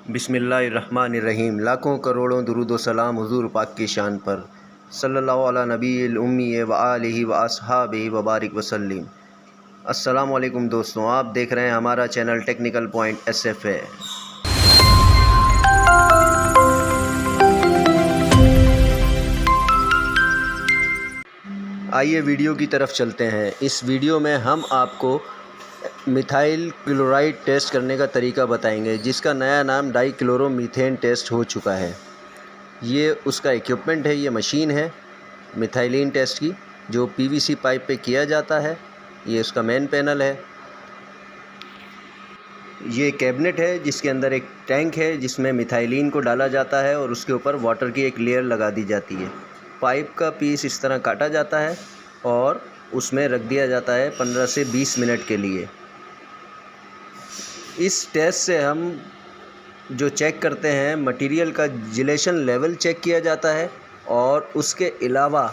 बिस्मिल्लाहिर्रहमानिर्रहीम। लाखों करोड़ों दुरूद व सलाम हुज़ूर पाक की शान पर सल्लल्लाहु अला नबील उम्मी व आलिहि व अस्हाबिहि व बारिक वसल्लिम। अस्सलामु अलैकुम दोस्तों, आप देख रहे हैं हमारा चैनल टेक्निकल पॉइंट SFA। आइए वीडियो की तरफ चलते हैं। इस वीडियो में हम आपको मिथाइल क्लोराइड टेस्ट करने का तरीका बताएंगे, जिसका नया नाम डाइक्लोरोमीथेन टेस्ट हो चुका है। ये उसका इक्विपमेंट है, ये मशीन है मिथाइलिन टेस्ट की, जो PVC पाइप पे किया जाता है। ये उसका मेन पैनल है। ये कैबिनेट है जिसके अंदर एक टैंक है जिसमें मिथाइलिन को डाला जाता है और उसके ऊपर वाटर की एक लेयर लगा दी जाती है। पाइप का पीस इस तरह काटा जाता है और उसमें रख दिया जाता है 15 से 20 मिनट के लिए। इस टेस्ट से हम जो चेक करते हैं, मटेरियल का जिलेशन लेवल चेक किया जाता है और उसके अलावा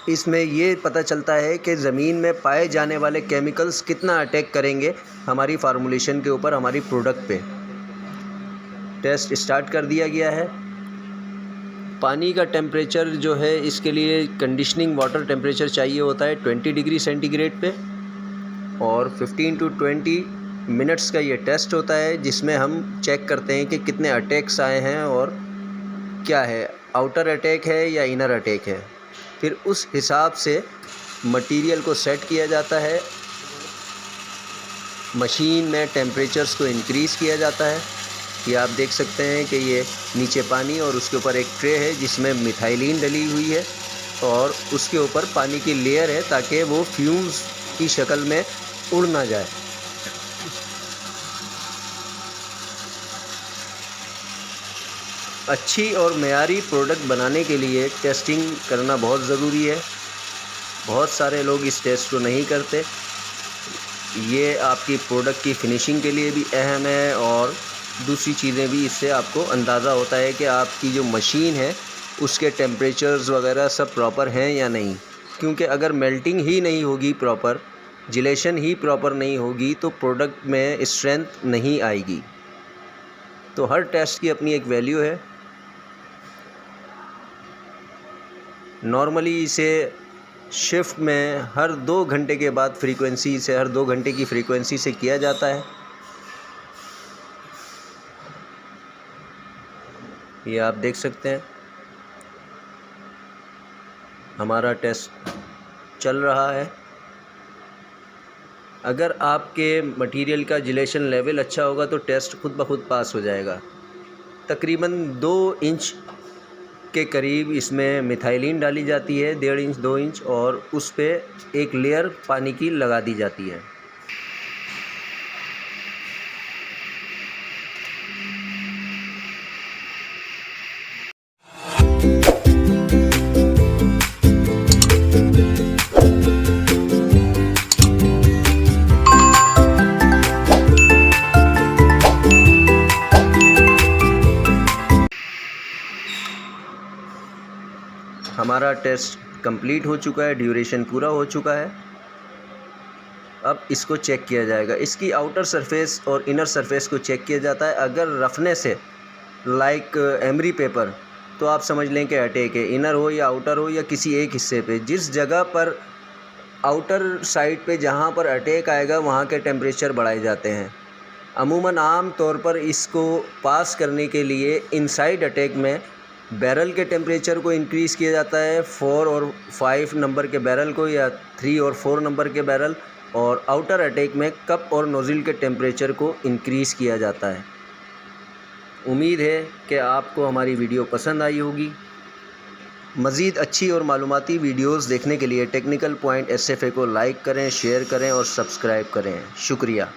इसमें ये पता चलता है कि ज़मीन में पाए जाने वाले केमिकल्स कितना अटैक करेंगे हमारी फार्मूलेशन के ऊपर, हमारी प्रोडक्ट पे। टेस्ट स्टार्ट कर दिया गया है। पानी का टेम्परेचर जो है, इसके लिए कंडीशनिंग वाटर टेम्परेचर चाहिए होता है 20 डिग्री सेंटीग्रेड पे, और 15 to 20 मिनट्स का ये टेस्ट होता है, जिसमें हम चेक करते हैं कि कितने अटैक्स आए हैं और क्या है, आउटर अटैक है या इनर अटैक है। फिर उस हिसाब से मटेरियल को सेट किया जाता है। मशीन में टेम्परेचर्स को इंक्रीज़ किया जाता है। ये आप देख सकते हैं कि ये नीचे पानी और उसके ऊपर एक ट्रे है जिसमें मिथाइलिन डली हुई है और उसके ऊपर पानी की लेयर है ताकि वो फ्यूम्स की शक्ल में उड़ ना जाए। अच्छी और मयारी प्रोडक्ट बनाने के लिए टेस्टिंग करना बहुत ज़रूरी है। बहुत सारे लोग इस टेस्ट को नहीं करते। ये आपकी प्रोडक्ट की फिनिशिंग के लिए भी अहम है और दूसरी चीज़ें भी, इससे आपको अंदाज़ा होता है कि आपकी जो मशीन है उसके टेम्परेचर्स वगैरह सब प्रॉपर हैं या नहीं। क्योंकि अगर मेल्टिंग ही नहीं होगी प्रॉपर, जिलेशन ही प्रॉपर नहीं होगी, तो प्रोडक्ट में स्ट्रेंथ नहीं आएगी। तो हर टेस्ट की अपनी एक वैल्यू है। नॉर्मली इसे शिफ्ट में हर 2 घंटे के बाद फ्रीक्वेंसी से, हर 2 घंटे की फ्रीक्वेंसी से किया जाता है। ये आप देख सकते हैं हमारा टेस्ट चल रहा है। अगर आपके मटेरियल का जिलेशन लेवल अच्छा होगा तो टेस्ट खुद ब खुद पास हो जाएगा। तकरीबन 2 इंच के करीब इसमें मिथाइलिन डाली जाती है, 1.5 इंच 2 इंच, और उस पे एक लेयर पानी की लगा दी जाती है। हमारा टेस्ट कंप्लीट हो चुका है, ड्यूरेशन पूरा हो चुका है। अब इसको चेक किया जाएगा। इसकी आउटर सरफेस और इनर सरफेस को चेक किया जाता है। अगर रफनेस है लाइक एमरी पेपर, तो आप समझ लें कि अटैक है। इनर हो या आउटर हो या किसी एक हिस्से पे, जिस जगह पर आउटर साइड पे जहाँ पर अटैक आएगा वहाँ के टेम्परेचर बढ़ाए जाते हैं। अमूमन आम तौर पर इसको पास करने के लिए इनसाइड अटैक में बैरल के टेम्परेचर को इंक्रीज़ किया जाता है, 4 और 5 नंबर के बैरल को, या 3 और 4 नंबर के बैरल, और आउटर अटैक में कप और नोज़ल के टेम्परेचर को इंक्रीज़ किया जाता है। उम्मीद है कि आपको हमारी वीडियो पसंद आई होगी। मज़ीद अच्छी और मालूमाती वीडियोस देखने के लिए टेक्निकल पॉइंट SFA को लाइक करें, शेयर करें और सब्सक्राइब करें। शुक्रिया।